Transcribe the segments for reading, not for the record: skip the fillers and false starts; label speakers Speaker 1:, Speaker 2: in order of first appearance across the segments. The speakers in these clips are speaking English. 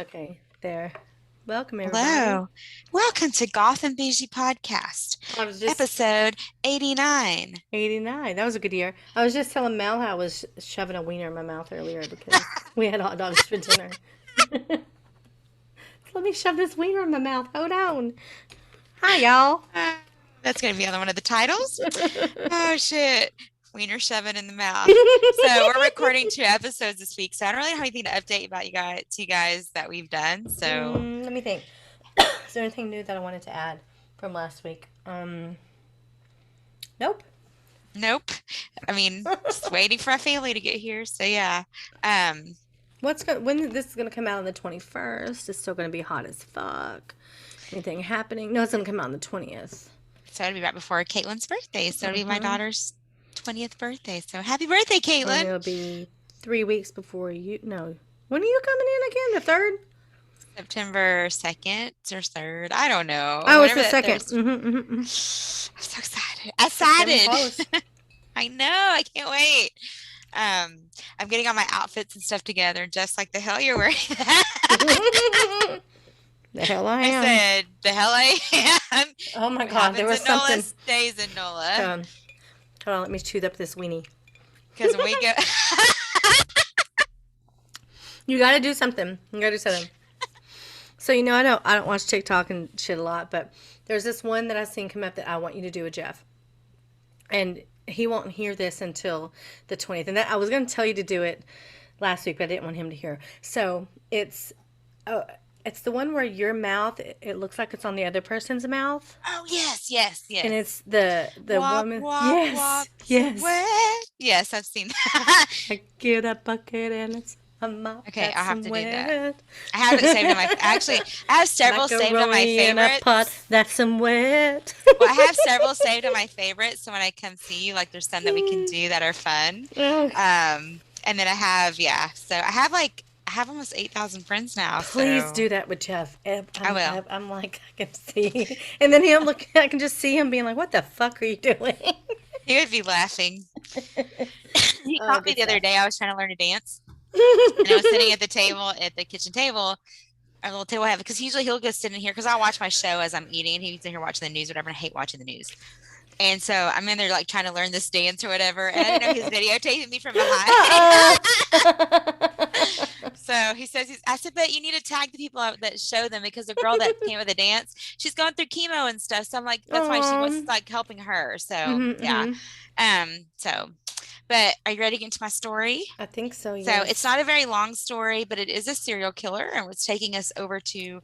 Speaker 1: Okay, there. Welcome, everybody.
Speaker 2: Hello. Welcome to Goth and Bougie Podcast,
Speaker 1: I was just
Speaker 2: episode 89.
Speaker 1: 89. That was a good year. I was just telling Mel how I was shoving a wiener in my mouth earlier because we had hot dogs for dinner. Let me shove this wiener in my mouth. Hold on. Hi, y'all.
Speaker 2: Uh, that's going to be on one of the titles. Oh, shit. Wiener shoving in the mouth. So we're recording 2 episodes this week, so I don't really have anything to update about you guys that we've done. So
Speaker 1: Let me think. Is there anything new that I wanted to add from last week? Nope.
Speaker 2: nope. I mean, just waiting for my family to get here. So yeah.
Speaker 1: When this is gonna come out on the 21st? It's still gonna be hot as fuck. Anything happening? No, it's gonna come out on the 20th.
Speaker 2: So it'll be right before Caitlin's birthday. So it'll be my daughter's 20th birthday. So happy birthday,
Speaker 1: And
Speaker 2: Caitlin.
Speaker 1: it'll be 3 weeks before you. No. When are you coming in again? The third?
Speaker 2: September 2nd or 3rd. I don't know.
Speaker 1: Oh, it's
Speaker 2: Whatever
Speaker 1: the
Speaker 2: that
Speaker 1: second.
Speaker 2: Thursday. I'm so excited. Excited. I know. I can't wait. I'm getting all my outfits and stuff together, just like the hell you're wearing that.
Speaker 1: The hell I
Speaker 2: I
Speaker 1: am.
Speaker 2: said, the hell I am.
Speaker 1: Oh my God, there was
Speaker 2: Happens in NOLA,
Speaker 1: something.
Speaker 2: stays in NOLA.
Speaker 1: Hold on, let me chew up this weenie.
Speaker 2: Because when we go.
Speaker 1: You gotta do something. You gotta do something. So I don't watch TikTok and shit a lot, but there's this one that I've seen come up that I want you to do with Jeff, and he won't hear this until the 20th. And I was gonna tell you to do it last week, but I didn't want him to hear. So it's the one where your mouth it looks like it's on the other person's mouth,
Speaker 2: Oh, yes, yes,
Speaker 1: and
Speaker 2: yes.
Speaker 1: it's the
Speaker 2: Walk,
Speaker 1: woman.
Speaker 2: walk,
Speaker 1: Yes,
Speaker 2: walk,
Speaker 1: yes.
Speaker 2: sweat. Yes, I've seen that.
Speaker 1: I get a bucket and it's a mop.
Speaker 2: Okay, I'll have to do that.
Speaker 1: Wet.
Speaker 2: I have it saved on my. Actually, I have several saved on my
Speaker 1: Macaroni in a pot.
Speaker 2: favorites.
Speaker 1: That's some wet.
Speaker 2: Well, I have several saved on my favorites. So when I come see you, like there's some that we can do that are fun.
Speaker 1: Oh,
Speaker 2: And then I have, yeah. So I have almost 8,000 friends now.
Speaker 1: please
Speaker 2: So
Speaker 1: do that with Jeff.
Speaker 2: I will.
Speaker 1: I'm like, I can see. And then him look, I can just see him being like, what the fuck are you doing?
Speaker 2: He would be laughing. He
Speaker 1: Oh,
Speaker 2: caught me
Speaker 1: good
Speaker 2: the other
Speaker 1: stuff.
Speaker 2: day. I was trying to learn to dance, and I was sitting at the table at the kitchen table. Our little table I have because usually he'll go sit in here because I'll watch my show as I'm eating, and he's in here watching the news, or whatever. And I hate watching the news. And so I'm in there like trying to learn this dance or whatever. And I didn't know he was videotaping me from behind. So he says, I said, but you need to tag the people out that show them because the girl that came with the dance, she's going through chemo and stuff. So I'm like, that's why she was like helping her. So yeah. So, but are you ready to get into my story?
Speaker 1: I think so,
Speaker 2: So it's
Speaker 1: yes.
Speaker 2: not a very long story, but it is a serial killer and it's taking us over to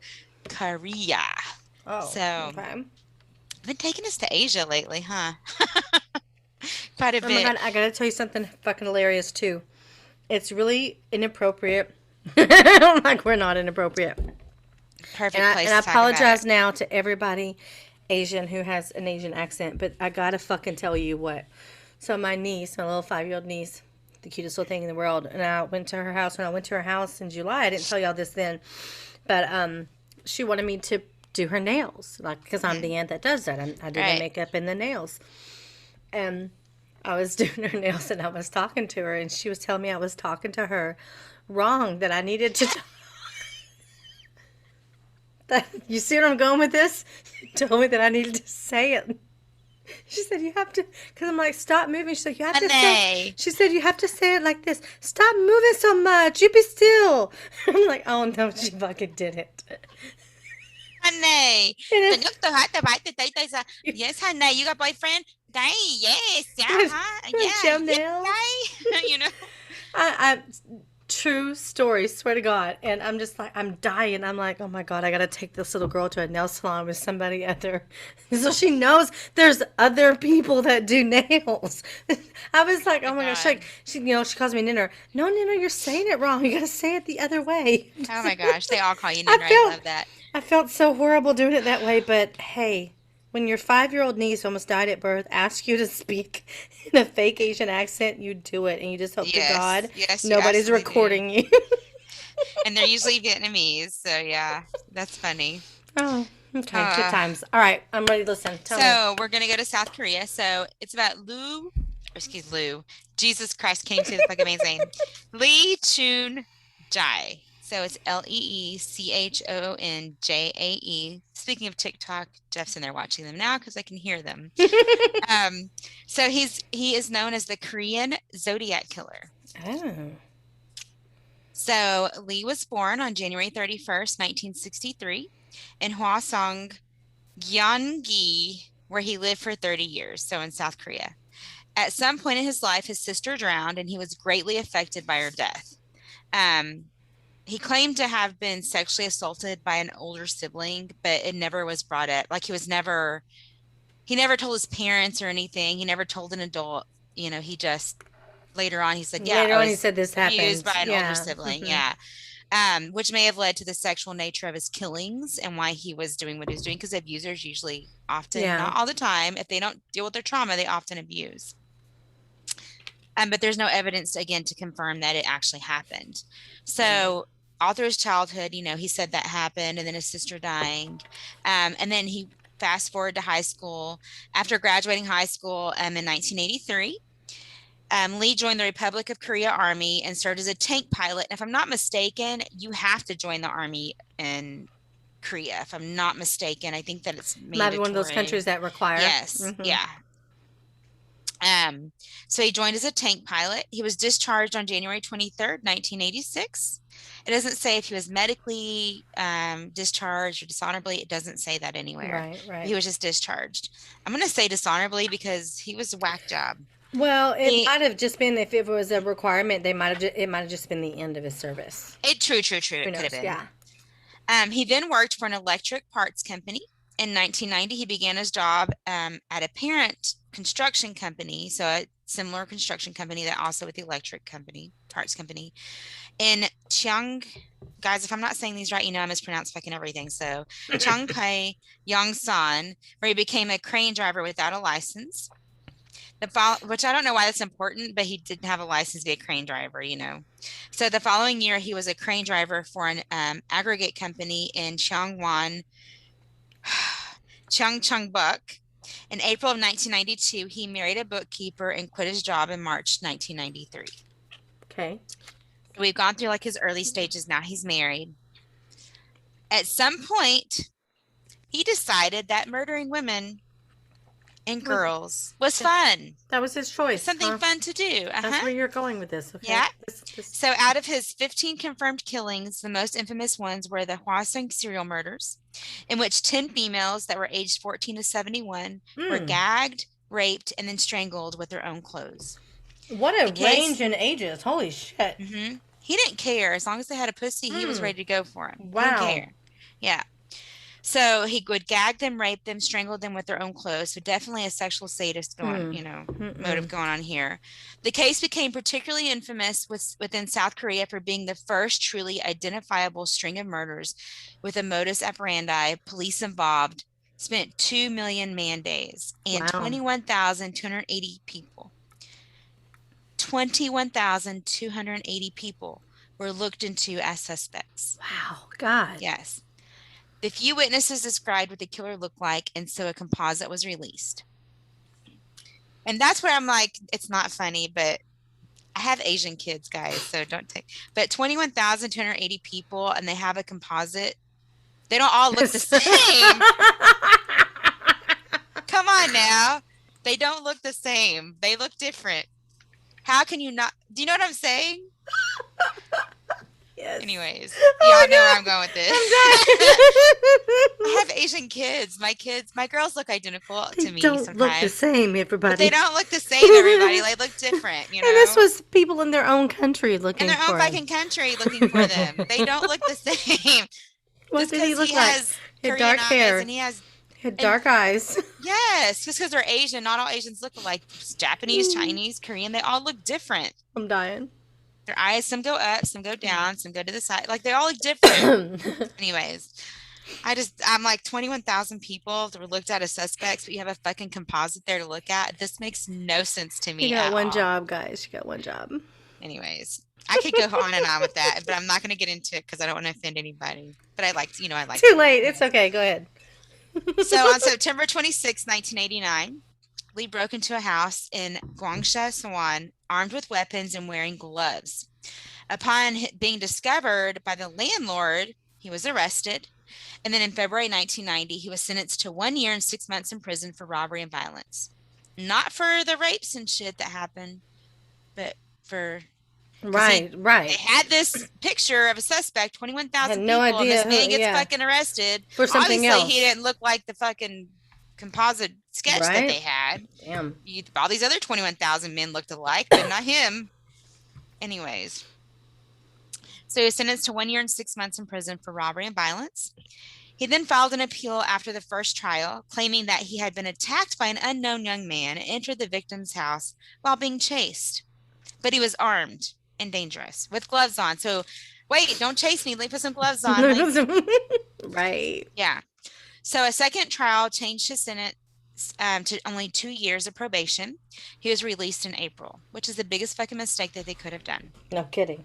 Speaker 2: Korea.
Speaker 1: Oh,
Speaker 2: So
Speaker 1: okay.
Speaker 2: been taking us to Asia lately, huh? Quite a
Speaker 1: Oh my
Speaker 2: bit.
Speaker 1: God, I gotta tell you something fucking hilarious too. It's really inappropriate. Like we're not inappropriate.
Speaker 2: Perfect place
Speaker 1: And I
Speaker 2: to talk about
Speaker 1: apologize
Speaker 2: it.
Speaker 1: now to everybody Asian who has an Asian accent, but I gotta fucking tell you what. So my niece, my little 5-year-old niece, the cutest little thing in the world, and I went to her house. When I went to her house in July, I didn't tell y'all this then, but she wanted me to do her nails, like because I'm the aunt that does that. I do the
Speaker 2: Right.
Speaker 1: makeup and the nails, and I was doing her nails, and I was talking to her, and she was telling me I was talking to her wrong. That I needed to. That you see where I'm going with this? She told me that I needed to say it. She said you have to, because I'm like, stop moving. She said you have to say.
Speaker 2: Honey.
Speaker 1: She said you have to say it like this. Stop moving so much. You be still. I'm like, oh no, she fucking did it.
Speaker 2: Honey.
Speaker 1: And
Speaker 2: Tanyok to ha, tabay to tay tay sa. Yes, honey, you got boyfriend? Day, yes, yeah, huh?
Speaker 1: gel
Speaker 2: Yeah,
Speaker 1: nails.
Speaker 2: yay. You know?
Speaker 1: I true story, swear to God. And I'm just like, I'm dying. I'm like, oh my God, I gotta take this little girl to a nail salon with somebody other, so she knows there's other people that do nails. I was like,
Speaker 2: Oh
Speaker 1: oh
Speaker 2: my
Speaker 1: my gosh,
Speaker 2: God.
Speaker 1: like she calls me Ninner. No, Ninner, you're saying it wrong. You gotta say it the other way.
Speaker 2: Oh my gosh, they all call you
Speaker 1: I
Speaker 2: Nina. I
Speaker 1: felt
Speaker 2: love that.
Speaker 1: I felt so horrible doing it that way, but hey, when your 5-year-old niece who almost died at birth asks you to speak in a fake Asian accent, you do it, and you just hope to
Speaker 2: Yes,
Speaker 1: God
Speaker 2: yes, you
Speaker 1: nobody's
Speaker 2: absolutely do.
Speaker 1: recording you.
Speaker 2: And they're usually Vietnamese, so yeah, that's funny.
Speaker 1: Oh, okay, good
Speaker 2: Uh,
Speaker 1: times. All right, I'm ready to listen. Tell me.
Speaker 2: so we're gonna go to South Korea. So it's about Lou. Jesus Christ, came to the fucking amazing. Lee Chun Jai. So it's LeeChonjae. Speaking of TikTok, Jeff's in there watching them now because I can hear them. So he is known as the Korean Zodiac Killer.
Speaker 1: Oh.
Speaker 2: So Lee was born on January 31st, 1963 in Hwasong, Gyeonggi, where he lived for 30 years, so in South Korea. At some point in his life, his sister drowned and he was greatly affected by her death. He claimed to have been sexually assaulted by an older sibling, but it never was brought up. Like he never told his parents or anything. He never told an adult. He just later on he said, "Yeah,
Speaker 1: Later
Speaker 2: I
Speaker 1: on, he
Speaker 2: was
Speaker 1: said this happened
Speaker 2: abused by an older
Speaker 1: Yeah.
Speaker 2: sibling."
Speaker 1: Mhm.
Speaker 2: Yeah, which may have led to the sexual nature of his killings and why he was doing what he was doing. Because abusers usually, often,
Speaker 1: Yeah.
Speaker 2: not all the time, if they don't deal with their trauma, they often abuse. But there's no evidence again to confirm that it actually happened. So all through his childhood, he said that happened, and then his sister dying, and then he fast forward to high school. After graduating high school in 1983, Lee joined the Republic of Korea Army and served as a tank pilot. And if I'm not mistaken, you have to join the Army in Korea. If I'm not mistaken, I think that it's mandatory.
Speaker 1: Might be one of those countries that require.
Speaker 2: Yes. Mm-hmm. Yeah. So he joined as a tank pilot. He was discharged on January 23rd, 1986. It doesn't say if he was medically discharged or dishonorably. It doesn't say that anywhere.
Speaker 1: Right.
Speaker 2: He was just discharged. I'm going to say dishonorably because he was a whack job.
Speaker 1: Well, it might have just been, if it was a requirement, it might have just been the end of his service.
Speaker 2: True. It could have been.
Speaker 1: Yeah.
Speaker 2: He then worked for an electric parts company. In 1990, he began his job at a parent construction company, so a similar construction company that also with the electric company, parts company, in Cheong. Guys, if I'm not saying these right, I mispronounce fucking everything. So Cheongpae Yongsan, where he became a crane driver without a license. Which I don't know why that's important, but he didn't have a license to be a crane driver, So the following year, he was a crane driver for an aggregate company in Cheongwon, Cheongcheongbuk. In April of 1992, he married a bookkeeper and quit his job in March 1993.
Speaker 1: Okay.
Speaker 2: We've gone through like his early stages now. He's married. At some point, he decided that murdering women and girls was fun.
Speaker 1: That was his choice.
Speaker 2: Something fun to do.
Speaker 1: That's where you're going with this. Okay.
Speaker 2: Yeah. So out of his 15 confirmed killings, the most infamous ones were the Hwasong serial murders, in which 10 females that were aged 14 to 71 were gagged, raped, and then strangled with their own clothes.
Speaker 1: What a range in ages. Holy shit.
Speaker 2: Mm-hmm. He didn't care. As long as they had a pussy, he was ready to go for him.
Speaker 1: Wow.
Speaker 2: He didn't care. Yeah. So he would gag them, rape them, strangle them with their own clothes. So definitely a sexual sadist motive going on here. The case became particularly infamous within South Korea for being the first truly identifiable string of murders with a modus operandi. Police involved spent 2 million man days and 21,280 people. 21,280 people were looked into as suspects.
Speaker 1: Wow. God.
Speaker 2: Yes. The few witnesses described what the killer looked like, and so a composite was released. And that's where I'm like, it's not funny, but I have Asian kids, guys, so don't take. But 21,280 people, and they have a composite. They don't all look the same. Come on now. They don't look the same. They look different. How can you not? Do you know what I'm saying?
Speaker 1: Yes.
Speaker 2: Anyways, y'all know where I'm going with this. I have Asian kids. My girls look identical to me sometimes.
Speaker 1: They don't look the same, everybody.
Speaker 2: But they don't look the same, everybody. They look different,
Speaker 1: And this was people in their own country looking for
Speaker 2: in their own fucking country looking for them. They don't look the same.
Speaker 1: What did he look like? He had dark hair.
Speaker 2: And he had
Speaker 1: dark eyes.
Speaker 2: Yes, just because they're Asian. Not all Asians look alike. Japanese, Chinese, Korean, they all look different.
Speaker 1: I'm dying.
Speaker 2: Their eyes, some go up, some go down, some go to the side. Like, they all look different. Anyways, I'm like 21,000 people that were looked at as suspects, but you have a fucking composite there to look at. This makes no sense to me.
Speaker 1: You got one job, guys. You got one job.
Speaker 2: Anyways, I could go on and on with that, but I'm not going to get into it because I don't want to offend anybody. But I like.
Speaker 1: Too late. It's okay. Go ahead.
Speaker 2: So on September 26, 1989, Lee broke into a house in Gwangsha, Suwon, armed with weapons and wearing gloves. Upon being discovered by the landlord, he was arrested. And then in February 1990, he was sentenced to 1 year and 6 months in prison for robbery and violence. Not for the rapes and shit that happened, but for...
Speaker 1: Right.
Speaker 2: They had this picture of a suspect, 21,000 people, and this man gets fucking arrested.
Speaker 1: For something
Speaker 2: Obviously,
Speaker 1: else.
Speaker 2: he didn't look like the fucking composite sketch that they had.
Speaker 1: Damn.
Speaker 2: All these other 21,000 men looked alike, but not him. Anyways. So he was sentenced to 1 year and 6 months in prison for robbery and violence. He then filed an appeal after the first trial, claiming that he had been attacked by an unknown young man and entered the victim's house while being chased. But he was armed and dangerous with gloves on. So, wait, don't chase me. Let me put some gloves on.
Speaker 1: Right.
Speaker 2: Yeah. So a second trial changed his sentence to only 2 years of probation. He was released in April, which is the biggest fucking mistake that they could have done.
Speaker 1: No kidding.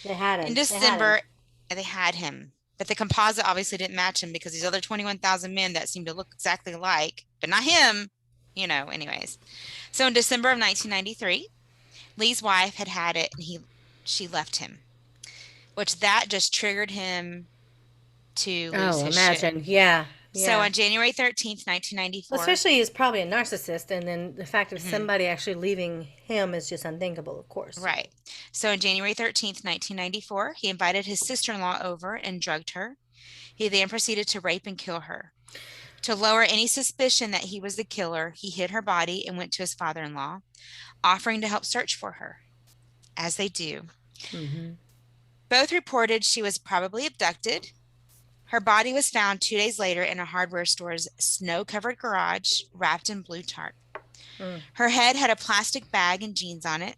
Speaker 1: They had him.
Speaker 2: In December, they had him. But the composite obviously didn't match him because these other 21,000 men that seemed to look exactly alike, but not him, anyways. So in December of 1993, Lee's wife had it, and she left him, which that just triggered him to lose his shit.
Speaker 1: Yeah.
Speaker 2: So on January 13th, 1994.
Speaker 1: Especially he's probably a narcissist, and then the fact of somebody actually leaving him is just unthinkable, of course.
Speaker 2: Right. So on January 13th, 1994, he invited his sister-in-law over and drugged her. He then proceeded to rape and kill her. To lower any suspicion that he was the killer, he hid her body and went to his father-in-law, offering to help search for her, as they do. Mm-hmm. Both reported she was probably abducted. Her body was found 2 days later in a hardware store's snow-covered garage, wrapped in blue tarp. Her head had a plastic bag and jeans on it.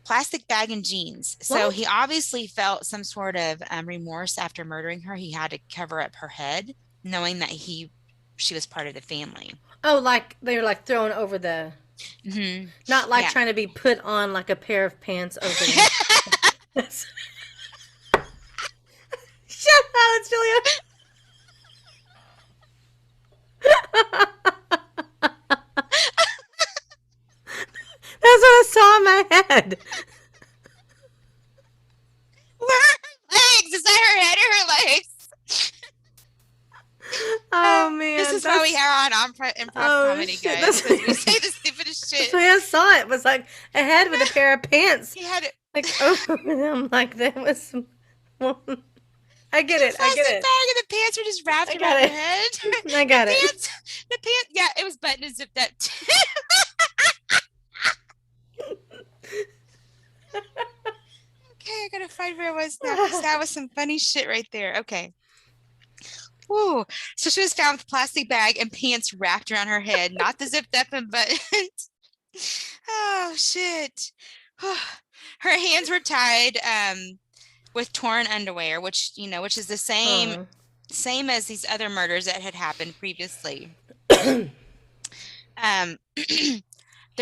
Speaker 2: Plastic bag and jeans. So he obviously felt some sort of remorse after murdering her. He had to cover up her head, knowing that she was part of the family.
Speaker 1: Oh, like they were like thrown over the... Mm-hmm. Not like trying to be put on like a pair of pants over the... Shut up, Julia. That's what I saw in my head.
Speaker 2: Where are her legs? Is that her head or her legs?
Speaker 1: Oh, man.
Speaker 2: This is why we are on improv comedy, guys. We say the stupidest shit.
Speaker 1: That's what I saw. It was like a head with a pair of pants.
Speaker 2: He had it.
Speaker 1: Like over them. Like that was some... I get it. I get it.
Speaker 2: The bag and the pants were just wrapped around her head.
Speaker 1: I got it.
Speaker 2: The pants, yeah, it was buttoned and zipped up. Okay, I gotta find where I was now. That was some funny shit right there. Okay. Whoa. So she was found with a plastic bag and pants wrapped around her head, not the zipped up and buttoned. Oh shit. Her hands were tied with torn underwear, which is the same as these other murders that had happened previously. The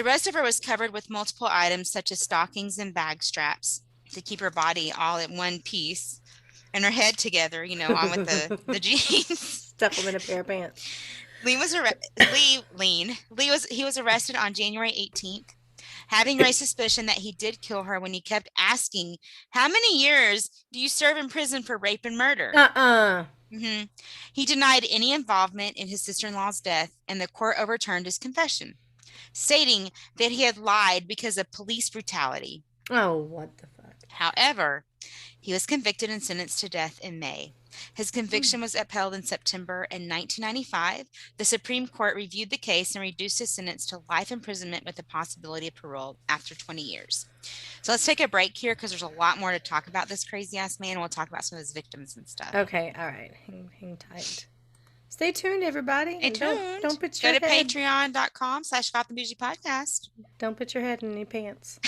Speaker 2: rest of her was covered with multiple items such as stockings and bag straps to keep her body all in one piece and her head together, on with the jeans.
Speaker 1: Stuff them in a pair of pants.
Speaker 2: Lee was arrested on January 18th, having raised suspicion that he did kill her when he kept asking, "How many years do you serve in prison for rape and murder?" Mm-hmm. He denied any involvement in his sister-in-law's death, and the court overturned his confession, stating that he had lied because of police brutality.
Speaker 1: Oh, what the fuck.
Speaker 2: However, he was convicted and sentenced to death in May. His conviction was upheld in September in 1995. The Supreme Court reviewed the case and reduced his sentence to life imprisonment with the possibility of parole after 20 years. So let's take a break here because there's a lot more to talk about this crazy-ass man. We'll talk about some of his victims and stuff.
Speaker 1: Okay, all right. Hang tight. Stay tuned, everybody.
Speaker 2: Stay tuned.
Speaker 1: Don't put your
Speaker 2: head.
Speaker 1: Go to
Speaker 2: patreon.com/GothamBougie Podcast.
Speaker 1: Don't put your head in any pants.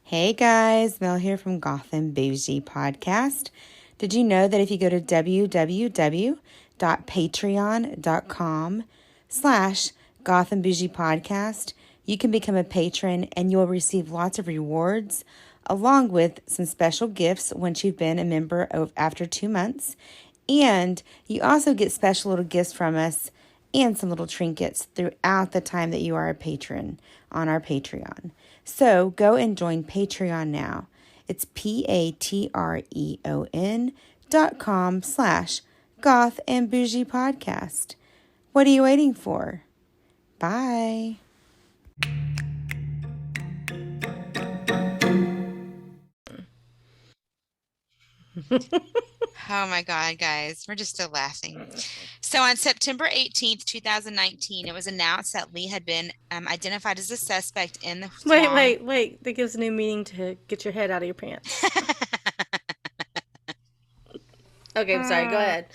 Speaker 3: Hey guys, Mel here from Gotham Bougie Podcast. Did you know that if you go to www.patreon.com/Gotham Bougie Podcast, you can become a patron and you'll receive lots of rewards along with some special gifts once you've been a member after 2 months. And you also get special little gifts from us and some little trinkets throughout the time that you are a patron on our Patreon. So go and join Patreon now. It's patreon.com/Goth and Bougie Podcast. What are you waiting for? Bye.
Speaker 2: Oh my God, guys, we're just still laughing. So on September 18th, 2019, it was announced that Lee had been identified as a suspect in the
Speaker 1: Wait. That gives a new meaning to get your head out of your pants. Okay, I'm sorry. Go ahead.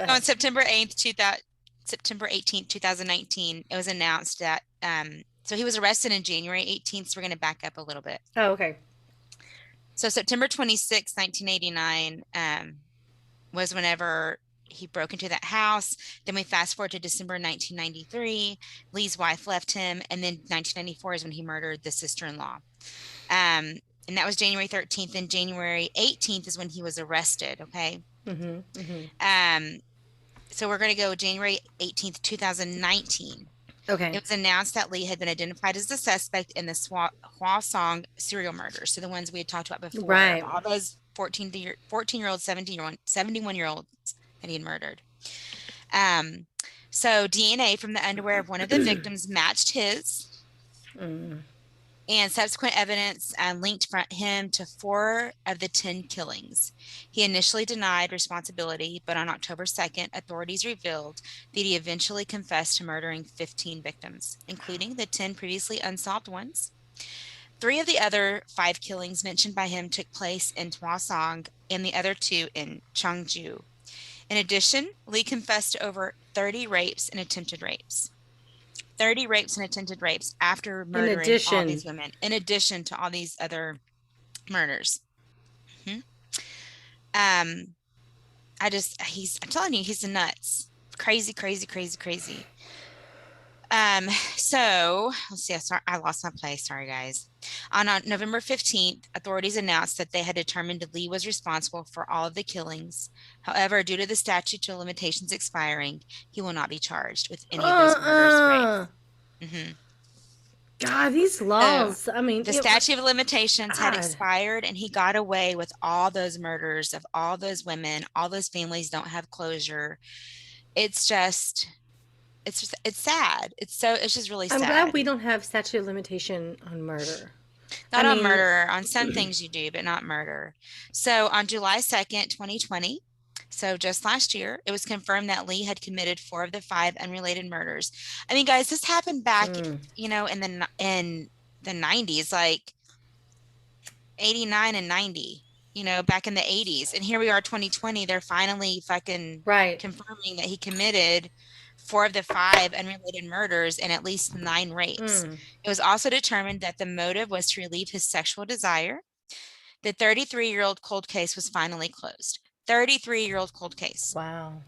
Speaker 2: On September 18th, 2019, it was announced that so he was arrested on January 18th. So we're going to back up a little bit.
Speaker 1: Oh, okay.
Speaker 2: So September 26th, 1989 was whenever he broke into that house. Then we fast forward to December 1993. Lee's wife left him. And then 1994 is when he murdered the sister-in-law. And that was January 13th. And January 18th is when he was arrested. Okay. So we're going to go January 18th, 2019.
Speaker 1: Okay.
Speaker 2: It was announced that Lee had been identified as the suspect in the Hua Song serial murders. So the ones we had talked about before.
Speaker 1: Right.
Speaker 2: All those 14-year-old, 71-year-olds that he had murdered. So DNA from the underwear of one of the victims matched his. And subsequent evidence linked him to 4 of the 10 killings. He initially denied responsibility, but on October 2nd, authorities revealed that he eventually confessed to murdering 15 victims, including the 10 previously unsolved ones. 3 of the other 5 killings mentioned by him took place in Hwasong and the other 2 in Cheongju. In addition, Lee confessed to over 30 rapes and attempted rapes. 30 rapes and attempted rapes after murdering all these women, in addition to all these other murders. I'm telling you, he's nuts. Crazy. So let's see. I lost my place. Sorry, guys. On November 15th, authorities announced that they had determined that Lee was responsible for all of the killings. However, due to the statute of limitations expiring, he will not be charged with any of those murders.
Speaker 1: God, these laws.
Speaker 2: So,
Speaker 1: I mean,
Speaker 2: the statute of limitations had expired, and he got away with all those murders of all those women. All those families don't have closure. It's sad. It's just really sad.
Speaker 1: I'm glad we don't have statute of limitation on murder.
Speaker 2: Not on murder. On some things you do, but not murder. So on July 2nd, 2020, so just last year, it was confirmed that Lee had committed 4 of the 5 unrelated murders. I mean, guys, this happened back, in the 90s, like 89 and 90, back in the 80s. And here we are, 2020. They're finally fucking confirming that he committed 4 of the 5 unrelated murders and at least 9 rapes. It was also determined that the motive was to relieve his sexual desire. The 33-year-old cold case was finally closed. 33-year-old cold case.
Speaker 1: Wow.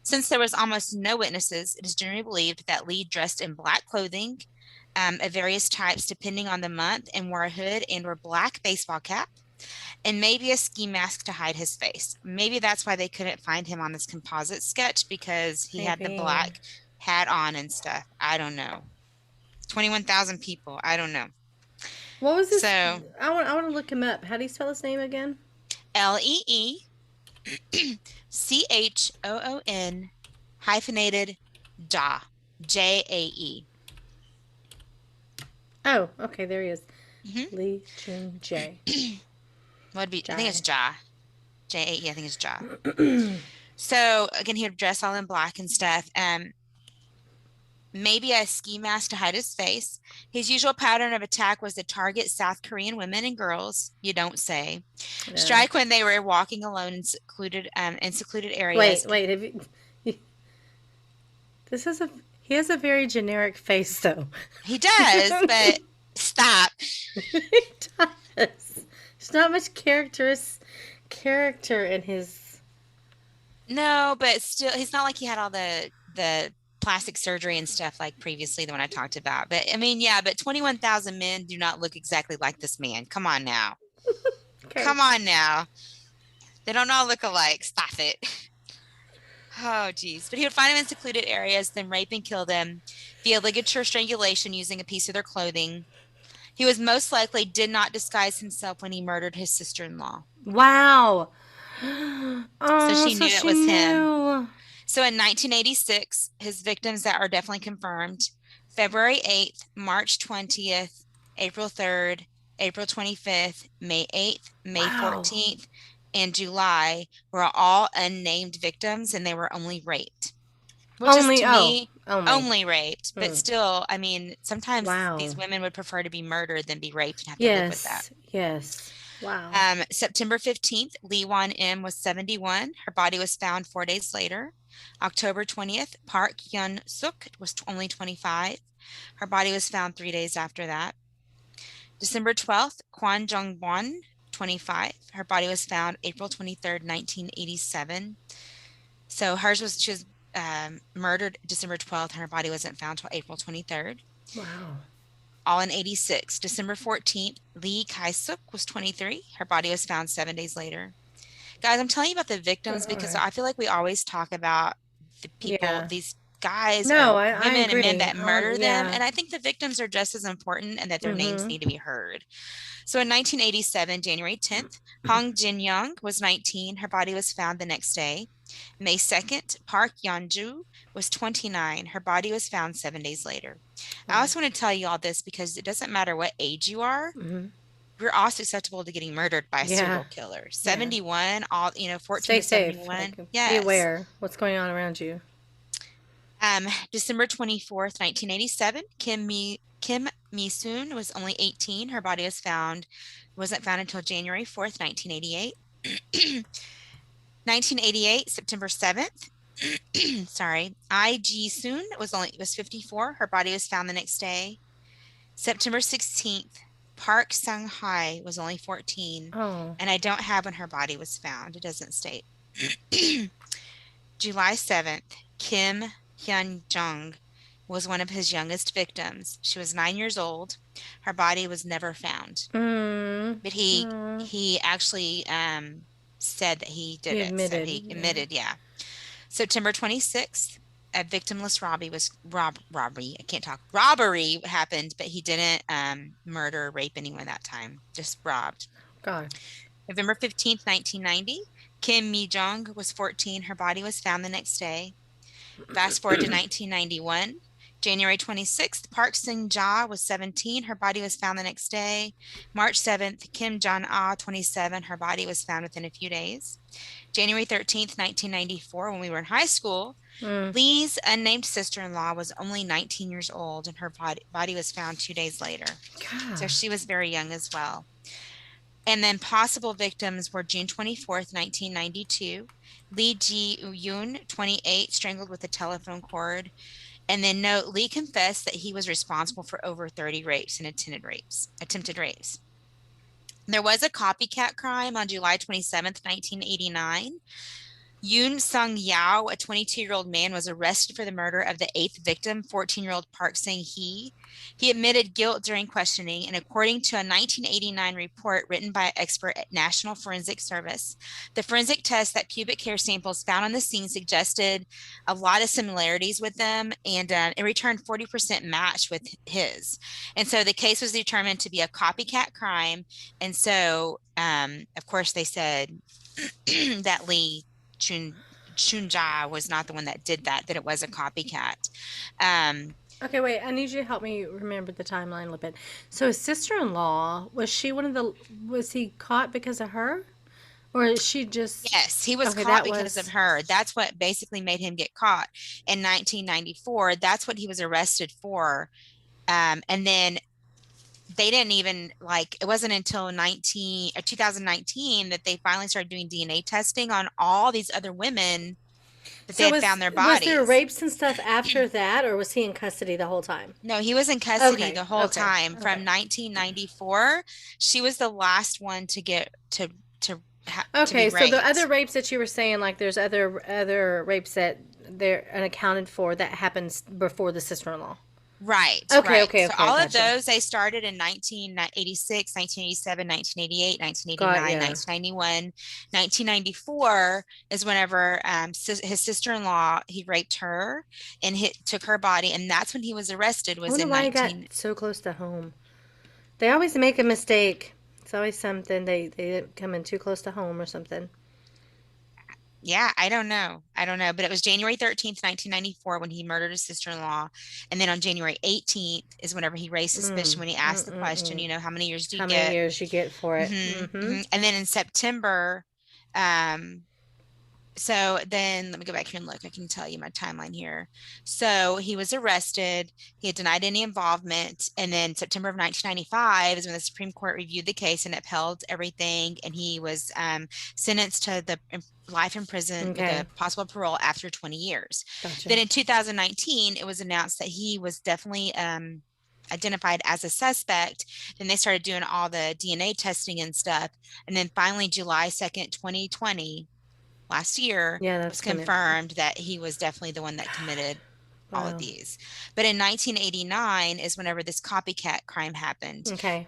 Speaker 2: Since there was almost no witnesses, it is generally believed that Lee dressed in black clothing of various types depending on the month and wore a hood and or black baseball cap and maybe a ski mask to hide his face. Maybe that's why they couldn't find him on this composite sketch, because he had the black hat on and stuff. I don't know. 21,000 people. I don't know.
Speaker 1: What was this?
Speaker 2: So
Speaker 1: I want to look him up. How do you spell his name again?
Speaker 2: LeeChoon hyphenated Ja. Jae.
Speaker 1: Oh, okay, there he is. Lee Chun Jae.
Speaker 2: I think it's Ja. Jae. I think it's Ja. So again, he would dress all in black and stuff. Maybe a ski mask to hide his face. His usual pattern of attack was to target South Korean women and girls. You don't say. Yeah. Strike when they were walking alone in secluded areas.
Speaker 1: Wait. Have you, he has a very generic face, though.
Speaker 2: He does, but stop.
Speaker 1: He does. There's not much character in his.
Speaker 2: No, but still, he's not like he had all the plastic surgery and stuff like previously, the one I talked about. But I mean, yeah, but 21,000 men do not look exactly like this man. Come on now. Okay. Come on now. They don't all look alike. Stop it. Oh, geez. But he would find them in secluded areas, then rape and kill them via ligature strangulation using a piece of their clothing. He was most likely did not disguise himself when he murdered his sister-in-law.
Speaker 1: Wow.
Speaker 2: So
Speaker 1: Oh,
Speaker 2: she
Speaker 1: so
Speaker 2: knew it
Speaker 1: she
Speaker 2: was him.
Speaker 1: knew.
Speaker 2: So in 1986, his victims that are definitely confirmed, February 8th, March 20th, April 3rd, April 25th, May 8th, May
Speaker 1: Wow.
Speaker 2: 14th, and July were all unnamed victims, and they were only raped. Which is, to me, only raped. But still, I mean, sometimes
Speaker 1: Wow.
Speaker 2: these women would prefer to be murdered than be raped and have to live with that.
Speaker 1: Yes. Wow.
Speaker 2: September 15th, Lee Wan M was 71. Her body was found 4 days later. October 20th, Park Hyun Suk was only 25. Her body was found 3 days after that. December 12th, Kwon Jung Won, 25. Her body was found April 23rd, 1987. So she was murdered December 12th, and her body wasn't found until April 23rd.
Speaker 1: Wow.
Speaker 2: All in 86. December 14th, Lee Kai-suk was 23. Her body was found 7 days later. Guys, I'm telling you about the victims because I feel like we always talk about the people, these guys or women and men that murder them. And I think the victims are just as important and that their names need to be heard. So in 1987, January 10th, Hong Jin-young was 19. Her body was found the next day. May 2nd, Park Yeon-ju was 29. Her body was found 7 days later. I also want to tell you all this because it doesn't matter what age you are. We're all susceptible to getting murdered by a serial killer. 71, 14
Speaker 1: Stay
Speaker 2: to 71.
Speaker 1: Safe.
Speaker 2: Yes.
Speaker 1: Be aware what's going on around you.
Speaker 2: December 24th, 1987, Kim Mi-soon was only 18. Her body wasn't found until January 4th, 1988. 1988, September 7th. Sorry. I Ji-soon was 54. Her body was found the next day. September 16th, Park Sang-hai was only 14.
Speaker 1: Oh.
Speaker 2: And I don't have when her body was found. It doesn't state. July 7th, Kim Hyun-jung was one of his youngest victims. She was 9 years old. Her body was never found. But he actually said that he did it.
Speaker 1: Admitted,
Speaker 2: so he admitted, September 26th, a victimless robbery happened, but he didn't murder or rape anyone that time, just robbed.
Speaker 1: God.
Speaker 2: November 15th, 1990, Kim Mi-jung was 14. Her body was found the next day. Fast forward to 1991. January 26th, Park Seung-ja was 17. Her body was found the next day. March 7th, Kim Jong-ah, 27. Her body was found within a few days. January 13th, 1994, when we were in high school, Lee's unnamed sister-in-law was only 19 years old, and her body was found 2 days later.
Speaker 1: God.
Speaker 2: So she was very young as well. And then possible victims were June 24th, 1992, Lee Ji-yoon, 28, strangled with a telephone cord. And then note, Lee confessed that he was responsible for over 30 rapes and attempted rapes. There was a copycat crime on July 27th, 1989. Yoon Sung-yao, a 22-year-old man, was arrested for the murder of the 8th victim, 14-year-old Park Sang-hee. He admitted guilt during questioning, and according to a 1989 report written by an expert at National Forensic Service, the forensic test that pubic hair samples found on the scene suggested a lot of similarities with them, and it returned 40% match with his. And so the case was determined to be a copycat crime, and so, of course, they said that Lee Chun-ja was not the one that did that it was a copycat.
Speaker 1: Okay, wait, I need you to help me remember the timeline a little bit. So his sister-in-law, was he caught because of her? Or is she just...
Speaker 2: Yes, he was caught because of her. That's what basically made him get caught in 1994. That's what he was arrested for. And then they didn't even it wasn't until 2019 that they finally started doing DNA testing on all these other women that they had found their bodies.
Speaker 1: Was there rapes and stuff after that, or was he in custody the whole time?
Speaker 2: No, he was in custody the whole time from 1994. She was the last one to get to
Speaker 1: Okay,
Speaker 2: to
Speaker 1: so the other rapes that you were saying, there's other rapes that they're unaccounted for that happens before the sister-in-law.
Speaker 2: Right,
Speaker 1: Okay,
Speaker 2: right.
Speaker 1: okay,
Speaker 2: So
Speaker 1: okay.
Speaker 2: all of
Speaker 1: Gotcha.
Speaker 2: those, they started in 1986, 1987, 1988,
Speaker 1: Got
Speaker 2: 1989,
Speaker 1: ya.
Speaker 2: 1991. 1994 is whenever his sister-in-law, he raped her and took her body. And that's when he was arrested,
Speaker 1: I
Speaker 2: was
Speaker 1: wonder
Speaker 2: in
Speaker 1: why he got
Speaker 2: 19.
Speaker 1: so close to home. They always make a mistake. It's always something. They come in too close to home or something.
Speaker 2: Yeah, I don't know. I don't know. But it was January 13th, 1994 when he murdered his sister-in-law. And then on January 18th is whenever he raised suspicion when he asked the question, how many years do you
Speaker 1: How many
Speaker 2: get?
Speaker 1: years you get for it?
Speaker 2: And then in September, um, so then let me go back here and look. I can tell you my timeline here. So he was arrested. He had denied any involvement. And then September of 1995 is when the Supreme Court reviewed the case and upheld everything. And he was sentenced to the life in prison with a possible parole after 20 years.
Speaker 1: Gotcha.
Speaker 2: Then in 2019, it was announced that he was definitely identified as a suspect. Then they started doing all the DNA testing and stuff. And then finally, July 2nd, 2020, last year,
Speaker 1: Yeah,
Speaker 2: it
Speaker 1: that's
Speaker 2: was confirmed that he was definitely the one that committed all of
Speaker 1: Wow.
Speaker 2: these. But in 1989 is whenever this copycat crime happened.
Speaker 1: Okay.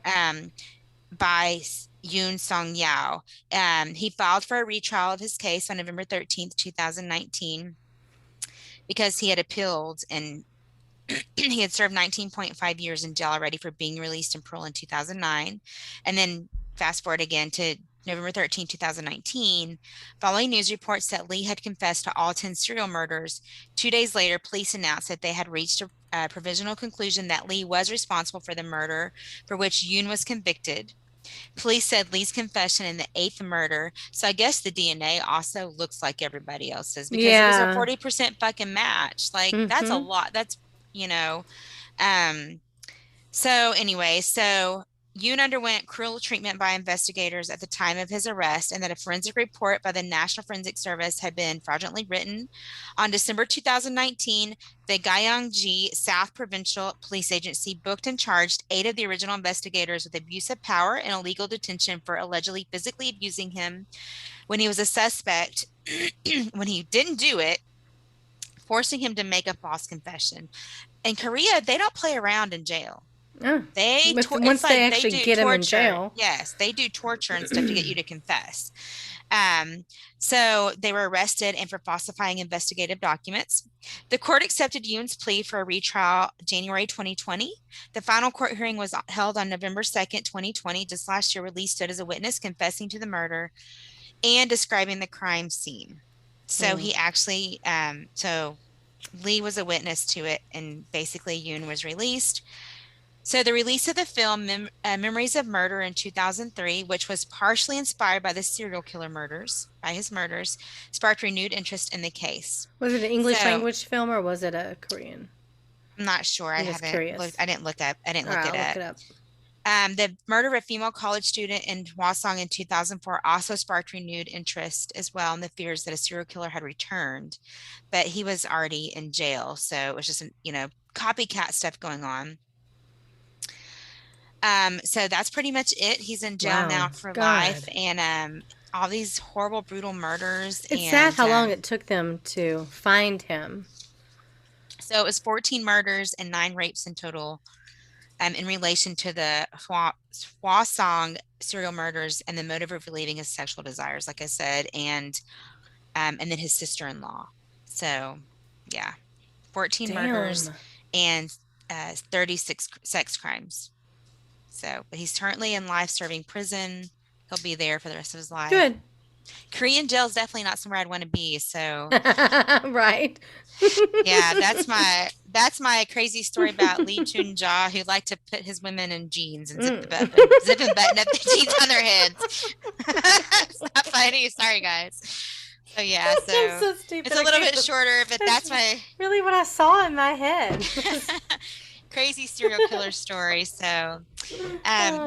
Speaker 2: By Yoon Song Yao. He filed for a retrial of his case on November 13th, 2019, because he had appealed and he had served 19.5 years in jail already for being released in parole in 2009. And then fast forward again to November 13, 2019, following news reports that Lee had confessed to all 10 serial murders. 2 days later, police announced that they had reached a provisional conclusion that Lee was responsible for the murder for which Yoon was convicted. Police said Lee's confession in the 8th murder. So I guess the DNA also looks like everybody else's because it was a 40% fucking match. Like that's a lot. That's, so anyway, so Yoon underwent cruel treatment by investigators at the time of his arrest, and that a forensic report by the National Forensic Service had been fraudulently written. On December 2019, the Gyeonggi South Provincial Police Agency booked and charged 8 of the original investigators with abuse of power and illegal detention for allegedly physically abusing him when he was a suspect, when he didn't do it, forcing him to make a false confession. In Korea, they don't play around in jail.
Speaker 1: Once
Speaker 2: It's
Speaker 1: they
Speaker 2: like
Speaker 1: actually
Speaker 2: they do
Speaker 1: get him in
Speaker 2: torture.
Speaker 1: jail.
Speaker 2: Yes, they do torture and stuff to get you to confess. So they were arrested and for falsifying investigative documents. The court accepted Yoon's plea for a retrial January 2020. The final court hearing was held on November 2nd, 2020, just last year, where Lee stood as a witness confessing to the murder and describing the crime scene. So he actually, so Lee was a witness to it, and basically Yoon was released. So the release of the film Memories of Murder in 2003, which was partially inspired by the serial killer murders, sparked renewed interest in the case.
Speaker 1: Was it an English language film or was it a Korean?
Speaker 2: I'm not sure. I haven't looked. I didn't look it up.
Speaker 1: Look it up.
Speaker 2: The murder of a female college student in Hwasong in 2004 also sparked renewed interest as well, and the fears that a serial killer had returned, but he was already in jail, so it was just copycat stuff going on. So that's pretty much it. He's in jail now for life, and all these horrible, brutal murders.
Speaker 1: It's sad how long it took them to find him.
Speaker 2: So it was 14 murders and 9 rapes in total. In relation to the Hwasong serial murders and the motive of relieving his sexual desires, like I said, and then his sister-in-law. So, yeah, 14 murders and 36 sex crimes. So, but he's currently in life-serving prison. He'll be there for the rest of his life.
Speaker 1: Good.
Speaker 2: Korean jail is definitely not somewhere I'd want to be. So,
Speaker 1: right.
Speaker 2: Yeah, that's my crazy story about Lee Chun-ja, who liked to put his women in jeans and zip and button up the jeans on their heads. It's not funny. Sorry, guys. So yeah, so
Speaker 1: stupid.
Speaker 2: It's a little bit shorter, but that's my
Speaker 1: really what I saw in my head.
Speaker 2: Crazy serial killer story. So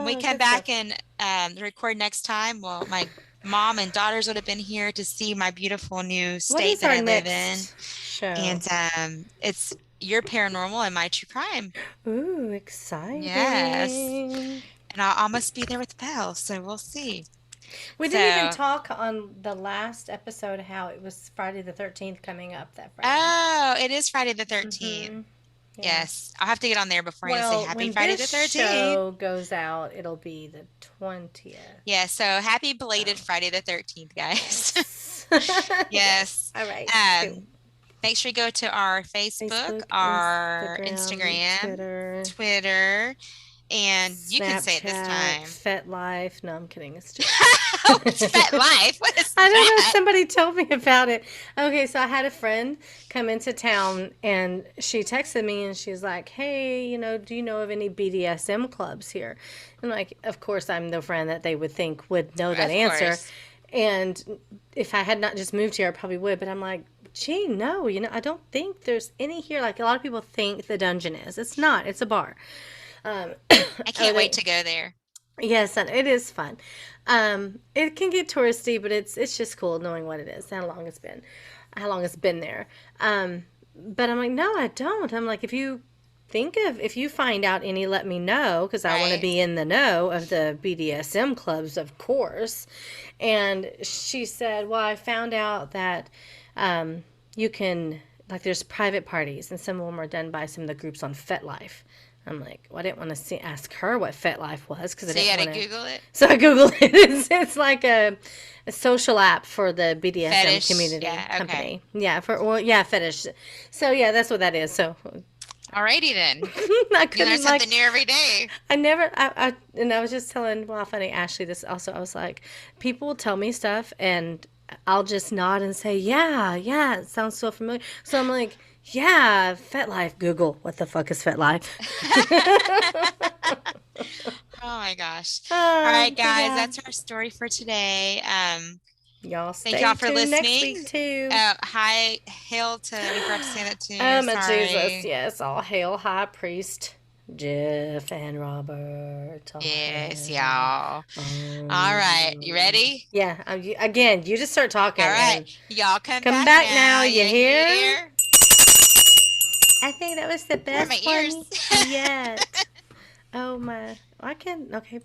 Speaker 2: we come back and record next time. Well, my mom and daughters would have been here to see my beautiful new state that I live in.
Speaker 1: Show?
Speaker 2: And it's your paranormal and my true crime.
Speaker 1: Ooh, exciting.
Speaker 2: Yes. And I'll almost be there with Belle, so we'll see.
Speaker 1: We didn't even talk on the last episode how it was Friday the 13th coming up that Friday.
Speaker 2: Oh, it is Friday the 13th.
Speaker 1: Mm-hmm. Yeah.
Speaker 2: Yes. I'll have to get on there before I say
Speaker 1: Well,
Speaker 2: happy
Speaker 1: when
Speaker 2: Friday the
Speaker 1: this
Speaker 2: 13th.
Speaker 1: show goes out, it'll be the 20th.
Speaker 2: Yeah, so happy belated Friday the 13th, guys. Yes.
Speaker 1: All right. Cool.
Speaker 2: Make sure you go to our Facebook, our Instagram, Twitter, and you can say it this time.
Speaker 1: FetLife. No, I'm kidding. It's just
Speaker 2: It's FetLife. What is
Speaker 1: I don't know.
Speaker 2: that?
Speaker 1: Somebody told me about it. Okay, so I had a friend come into town, and she texted me, and she's like, "Hey, do you know of any BDSM clubs here?" And like, of course, I'm the friend that they would think would know that
Speaker 2: Of
Speaker 1: answer.
Speaker 2: course.
Speaker 1: And if I had not just moved here, I probably would. But I'm like, gee, no, I don't think there's any here. Like a lot of people think the Dungeon is. It's not. It's a bar.
Speaker 2: I can't wait to go there.
Speaker 1: Yes, and it is fun. It can get touristy, but it's just cool knowing what it is, how long it's been there. But I'm like, no, I don't. I'm like, if you find out any, let me know, because I want to
Speaker 2: Right.
Speaker 1: be in the know of the BDSM clubs, of course. And she said, well, I found out that you can, like, there's private parties, and some of them are done by some of the groups on FetLife. I'm like, well, I didn't want to ask her what FetLife was, because
Speaker 2: So you got to Google it?
Speaker 1: So I Googled it. It's like a social app for the BDSM
Speaker 2: Fetish,
Speaker 1: community
Speaker 2: yeah, okay.
Speaker 1: company. Yeah, fetish. So yeah, that's what that is. So
Speaker 2: Alrighty then.
Speaker 1: I
Speaker 2: You
Speaker 1: couldn't
Speaker 2: learn something new every day.
Speaker 1: and I was just telling, well, funny, Ashley, this also, I was like, people will tell me stuff and I'll just nod and say, yeah, it sounds so familiar. So I'm like, yeah, FetLife. Google, what the fuck is FetLife?
Speaker 2: Oh my gosh. All right, guys,
Speaker 1: Yeah.
Speaker 2: that's our story for today.
Speaker 1: Y'all stay
Speaker 2: Thank y'all for
Speaker 1: tuned next
Speaker 2: listening.
Speaker 1: week too.
Speaker 2: Hi, hail to, we forgot to say that too.
Speaker 1: My
Speaker 2: Sorry.
Speaker 1: Jesus, yes, all hail High Priest Jeff and Robert. All
Speaker 2: Yes,
Speaker 1: hail.
Speaker 2: y'all. All right, you ready?
Speaker 1: Yeah, again, you just start talking.
Speaker 2: All right,
Speaker 1: and
Speaker 2: y'all come
Speaker 1: come
Speaker 2: back
Speaker 1: back now, you hear?
Speaker 2: hear?
Speaker 1: I think that was the best
Speaker 2: my
Speaker 1: one
Speaker 2: ears.
Speaker 1: yet. Oh my, I can. Okay,